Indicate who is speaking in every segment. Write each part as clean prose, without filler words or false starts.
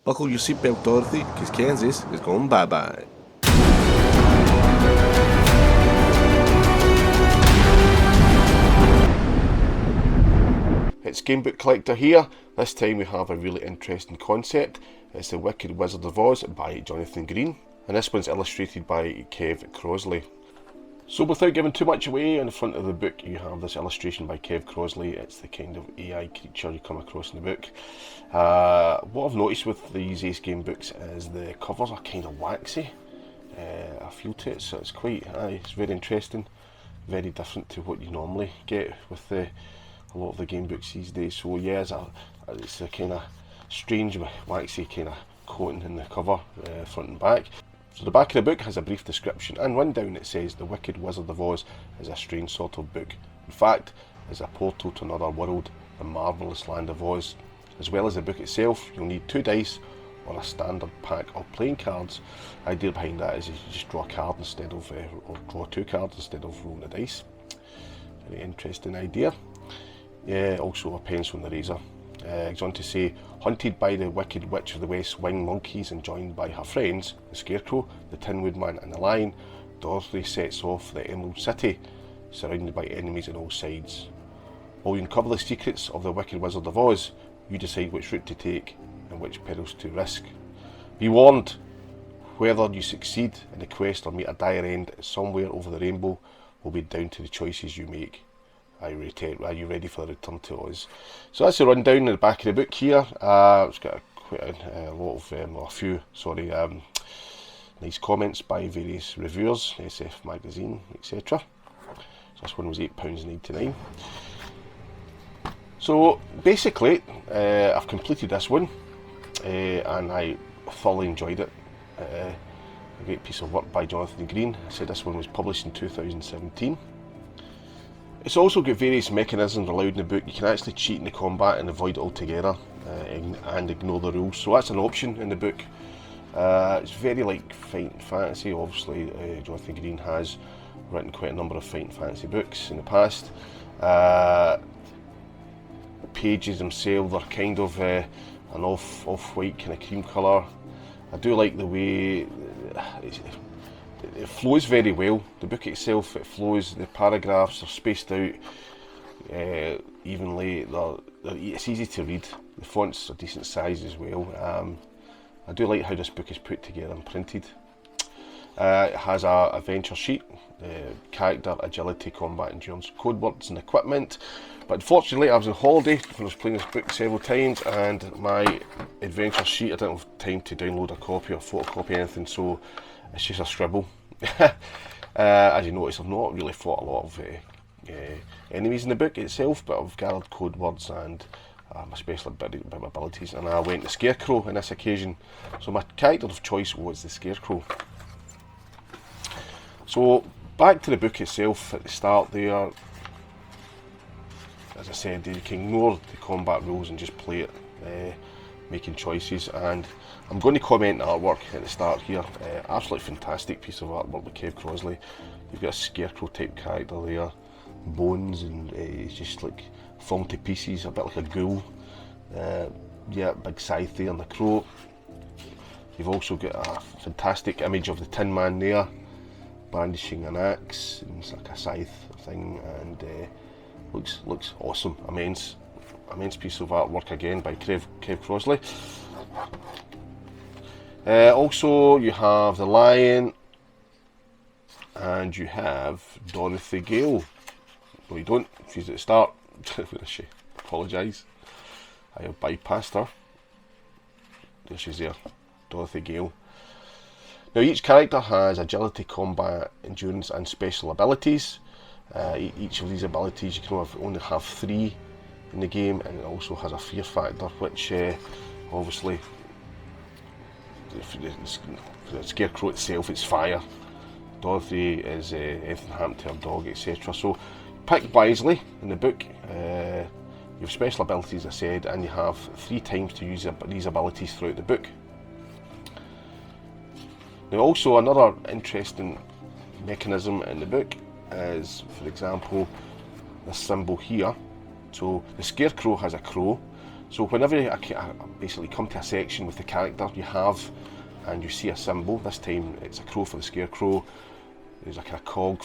Speaker 1: Buckle your seatbelt, Dorothy, because Kansas is going bye-bye. It's Gamebook Collector here. This time we have a really interesting concept. It's The Wicked Wizard of Oz by Jonathan Green, and this one's illustrated by Kev Crosley. So without giving too much away, on the front of the book you have this illustration by Kev Crosley. It's the kind of AI creature you come across in the book. What I've noticed with these Ace Gamebooks is the covers are kind of waxy. I feel to it, so it's quite, it's very interesting, very different to what you normally get with a lot of the game books these days. So yeah, it's a kind of strange waxy kind of coating in the cover, front and back. So the back of the book has a brief description, and one down it says The Wicked Wizard of Oz is a strange sort of book. In fact, it's a portal to another world, the marvellous land of Oz. As well as the book itself, you'll need 2 dice or a standard pack of playing cards. The idea behind that is you just draw a card instead of, or draw 2 cards instead of rolling the dice. Very interesting idea. Yeah, also a pencil and eraser. Goes on to say, hunted by the Wicked Witch of the West Wing Monkeys and joined by her friends, the Scarecrow, the Tin Woodman and the Lion, Dorothy sets off for the Emerald City, surrounded by enemies on all sides. While you uncover the secrets of the Wicked Wizard of Oz, you decide which route to take and which perils to risk. Be warned, whether you succeed in the quest or meet a dire end somewhere over the rainbow will be down to the choices you make. Are you ready for the return to Oz? So that's the rundown in the back of the book here. It's got a few nice comments by various reviewers, SF Magazine, etc. So this one was £8.99. So basically, I've completed this one, and I thoroughly enjoyed it. A great piece of work by Jonathan Green. I said this one was published in 2017. It's also got various mechanisms allowed in the book. You can actually cheat in the combat and avoid it altogether, and ignore the rules. So that's an option in the book. It's very like fighting fantasy. Obviously, Jonathan Green has written quite a number of fighting fantasy books in the past. The pages themselves are kind of an off-white kind of cream colour. I do like the way it flows very well. The book itself, it flows. The paragraphs are spaced out evenly. It's easy to read. The fonts are decent size as well. I do like how this book is put together and printed. It has a adventure sheet, character, agility, combat, endurance, code words and equipment. But unfortunately I was on holiday when I was playing this book several times, and my adventure sheet, I didn't have time to download a copy or photocopy anything, so it's just a scribble. As you notice, I've not really fought a lot of enemies in the book itself, but I've gathered code words and my special abilities, and I went the Scarecrow on this occasion. So my character of choice was the Scarecrow. So back to the book itself at the start there. As I said, you can ignore the combat rules and just play it, making choices. And I'm going to comment on artwork at the start here. Absolutely fantastic piece of artwork by Kev Crosley. You've got a Scarecrow type character there, bones, and it's just like fallen to pieces, a bit like a ghoul. Yeah, big scythe there on the crow. You've also got a fantastic image of the Tin Man there, brandishing an axe, and it's like a scythe thing, and looks awesome. Immense piece of artwork again by Kev Crosley. Also you have the Lion, and you have Dorothy Gale. No, you don't. She's at the start. Where is she? Apologise, I have bypassed her. There she's there, Dorothy Gale. Now each character has agility, combat, endurance and special abilities. Each of these abilities you can only have 3 in the game, and it also has a fear factor, which obviously the Scarecrow itself, it's fire. Dorothy is anything happened to her dog, etc. So pick wisely in the book. You have special abilities, I said, and you have 3 times to use these abilities throughout the book. Now also another interesting mechanism in the book is, for example, this symbol here. So the Scarecrow has a crow, So whenever I basically come to a section with the character you have, and you see a symbol, this time it's a crow for the scarecrow, there's a kind of cog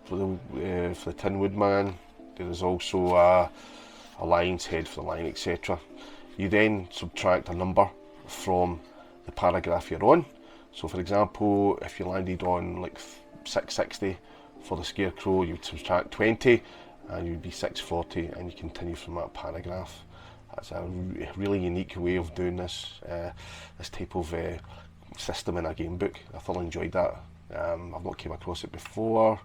Speaker 1: for the Tin Woodman, there's also a lion's head for the lion, etc. You then subtract a number from the paragraph you're on. So for example, if you landed on like 660 for the scarecrow, you would subtract 20 and you'd be 640, and you continue from that paragraph. That's a really unique way of doing this type of system in a game book. I thoroughly enjoyed that. I've not came across it before.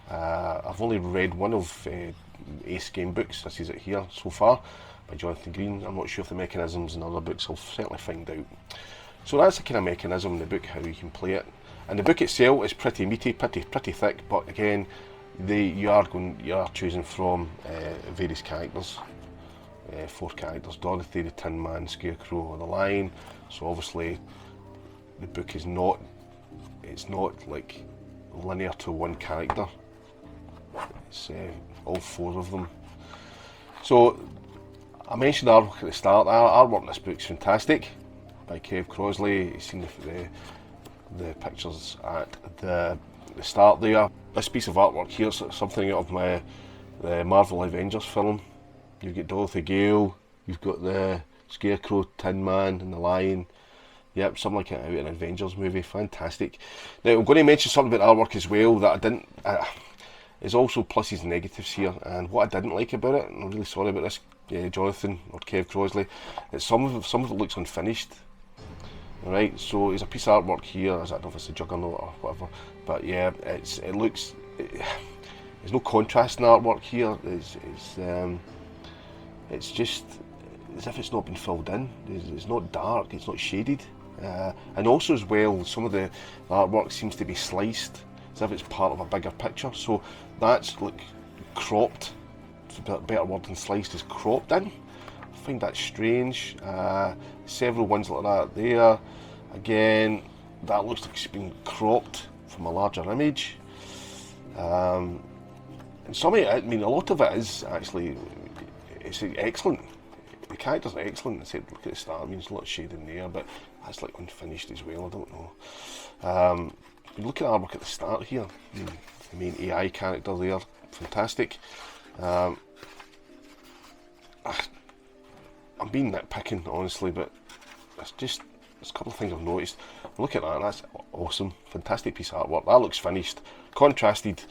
Speaker 1: I've only read one of Ace Gamebooks, this is it here so far, by Jonathan Green. I'm not sure if the mechanisms in other books, I'll certainly find out. So that's the kind of mechanism in the book, how you can play it. And the book itself is pretty meaty, pretty thick, but again, you are choosing from various characters. 4 characters: Dorothy, the Tin Man, Scarecrow, and the Lion. So obviously, the book is not like linear to one character. It's all 4 of them. So I mentioned the artwork at the start. The artwork in this book is fantastic, by Kev Crosley. You've seen the pictures at the start there. This piece of artwork here is something out of the Marvel Avengers film. You've got Dorothy Gale, you've got the Scarecrow, Tin Man, and the Lion. Yep, something like it out in an Avengers movie. Fantastic. Now I'm going to mention something about artwork as well that I didn't. There's also pluses and negatives here, and what I didn't like about it, and I'm really sorry about this, Jonathan or Kev Crosley, is some of it looks unfinished. Alright, so there's a piece of artwork here. I don't know if it's a juggernaut or whatever, but yeah, there's no contrast in the artwork here. It's just as if it's not been filled in. It's not dark, it's not shaded, and also as well, some of the artwork seems to be sliced as if it's part of a bigger picture. So that's like cropped. A better word than sliced is cropped in. I find that strange. Several ones like that there. Again, that looks like it's been cropped from a larger image. And some of it, I mean, a lot of it is actually, it's excellent. The characters are excellent. I said, look at the start. I mean, there's a lot of shade in there, but that's like unfinished as well. I don't know. You look at the artwork at the start here. The main AI character there, fantastic. I'm being nitpicking, honestly, but there's a couple of things I've noticed. Look at that, that's awesome, fantastic piece of artwork. That looks finished, contrasted,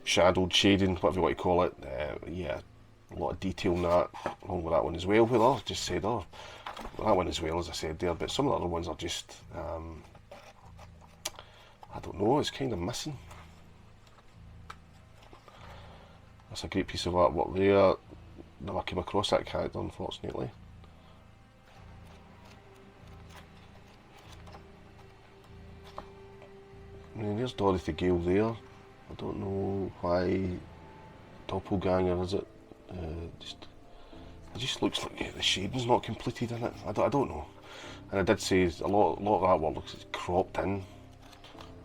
Speaker 1: shadowed, shading, whatever you want to call it. Yeah, a lot of detail in that, along with that one as well. Well, I just said, that one as well, as I said there, but some of the other ones are just, I don't know, it's kind of missing. That's a great piece of artwork there. Never came across that character, unfortunately. I mean, there's Dorothy Gale there. I don't know why doppelganger is it. It just looks like the shading's not completed in it. I don't know. And I did say a lot of artwork looks cropped in.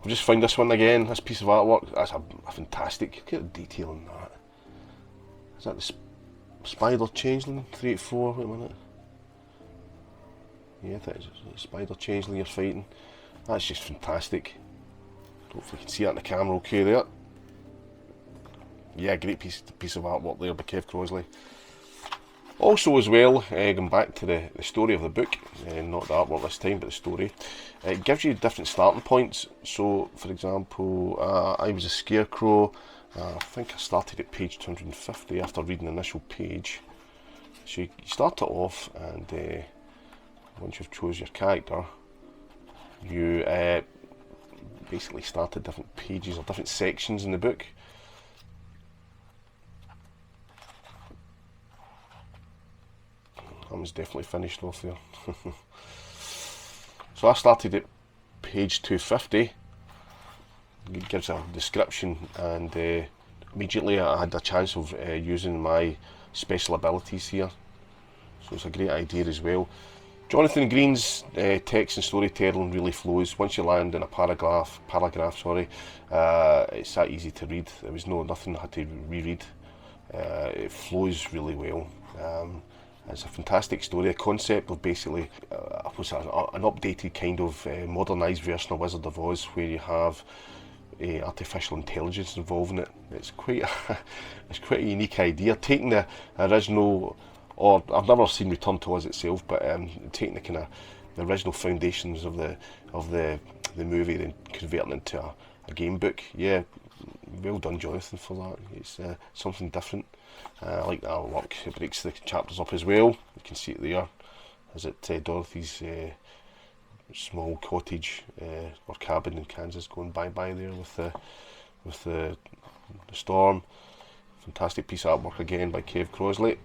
Speaker 1: I've just found this one again. This piece of artwork. That's a fantastic. Look at the detail in that. Is that the Spider Changeling 384? Wait a minute. Yeah, that is the Spider Changeling you're fighting. That's just fantastic. Hopefully you can see that in the camera okay there. Yeah, great piece of artwork there by Kev Crosley. Also as well, going back to the story of the book, not the artwork this time, but the story, it gives you different starting points. So, for example, I was a scarecrow. I think I started at page 250 after reading the initial page. So you start it off, and once you've chose your character, you basically start at different pages or different sections in the book. That was definitely finished off there. So I started at page 250. It gives a description, and immediately I had a chance of using my special abilities here. So it's a great idea as well. Jonathan Green's text and storytelling really flows. Once you land in a paragraph, it's that easy to read. There was nothing I had to reread. It flows really well. It's a fantastic story. The concept of basically was an updated kind of modernised version of Wizard of Oz, where you have artificial intelligence involved in it. It's quite it's quite a unique idea, taking the original, or I've never seen Return to Oz itself, but taking the kind of the original foundations of the movie, then converting it into a game book. Yeah, well done, Jonathan, for that. It's something different. I like that work. It breaks the chapters up as well. You can see it there. Is it Dorothy's small cottage or cabin in Kansas going bye there with the storm. Fantastic piece of artwork again by Kev Crosley.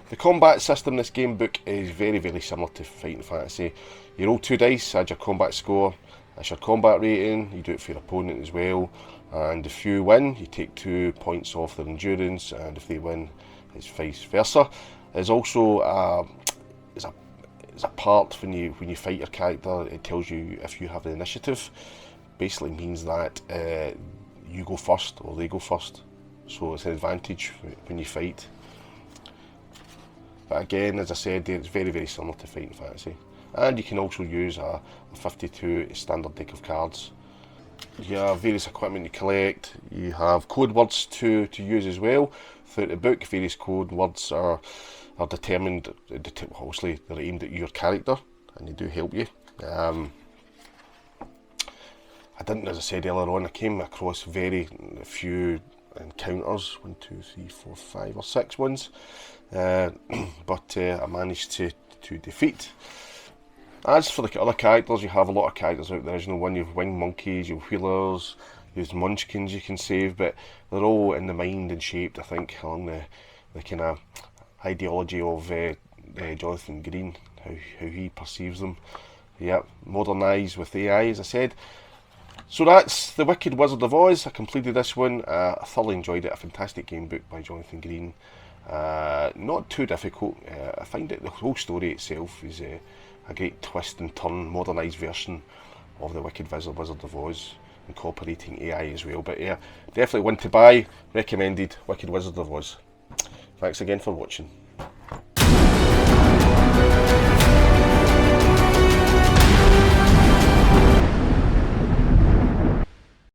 Speaker 1: The combat system in this game book is very similar to Fighting Fantasy. You roll 2 dice, add your combat score, that's your combat rating, you do it for your opponent as well, and if you win, you take 2 points off their endurance, and if they win, it's vice versa. There's also a part when you fight your character, it tells you if you have the initiative. Basically means that you go first or they go first, so it's an advantage when you fight. But again, as I said, it's very similar to Fighting Fantasy. And you can also use a 52 standard deck of cards. You have various equipment you collect. You have code words to use as well. Throughout the book, various code words are determined, obviously they're aimed at your character, and they do help you. I didn't, as I said earlier on, I came across very few encounters, 1, 2, 3, 4, 5 or 6 ones, but I managed to defeat. As for the other characters, you have a lot of characters out there. There's no one. You have winged monkeys, you have wheelers, there's munchkins you can save, but they're all in the mind and shaped, I think, along the kind of ideology of Jonathan Green, how he perceives them. Yeah, modernised with AI, as I said. So that's The Wicked Wizard of Oz. I completed this one. I thoroughly enjoyed it. A fantastic game book by Jonathan Green. Not too difficult. I find that the whole story itself is a great twist and turn, modernised version of The Wicked Wizard of Oz, incorporating AI as well. But yeah, definitely one to buy. Recommended, Wicked Wizard of Oz. Thanks again for watching.